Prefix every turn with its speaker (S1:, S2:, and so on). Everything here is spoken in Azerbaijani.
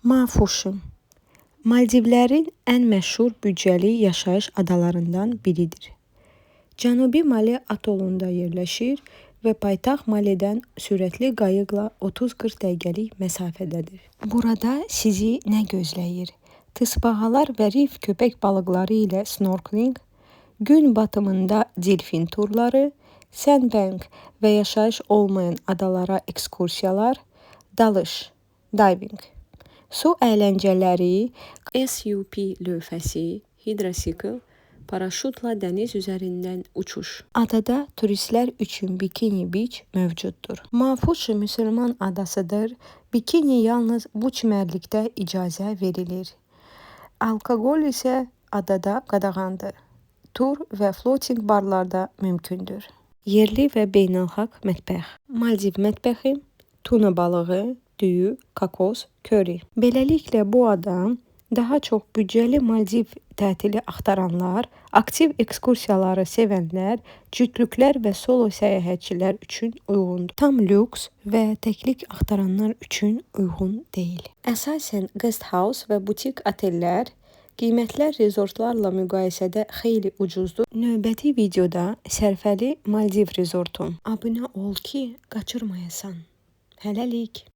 S1: Mafuşi Maldivlərin ən məşhur büdcəli yaşayış adalarından biridir. Cənubi Mali atolunda yerləşir və paytaxt Malidən sürətli qayıqla 30-40 dəqiqəlik məsafədədir. Burada sizi nə gözləyir? Tısbağalar və rif köpək balıqları ilə snorkeling, gün batımında delfin turları, sandbank və yaşayış olmayan adalara ekskursiyalar, dalış, diving. Su əyləncələri, SUP lövhəsi, hidrosikl, paraşutla dəniz üzərindən uçuş. Adada turistlər üçün Bikini Beach mövcuddur. Mafuşi müsəlman adasıdır. Bikini yalnız bu çimərlikdə icazə verilir. Alkoqol isə adada qadağandır. Tur və floating barlarda mümkündür. Yerli və beynəlxalq mətbəx. Maldiv mətbəxi, tuna balığı, düyü, kokos, köri. Beləliklə bu adam daha çox büdcəli Maldiv tətili axtaranlar, aktiv ekskursiyaları sevənlər, cütlüklər və solo səyahətçilər üçün uyğundur. Tam lüks və təklik axtaranlar üçün uyğun deyil. Əsasən guest house və butik otellər, qiymətlər rezortlarla müqayisədə xeyli ucuzdur. Növbəti videoda sərfəli Maldiv rezortu. Abunə ol ki, qaçırmayasan. Hələlik.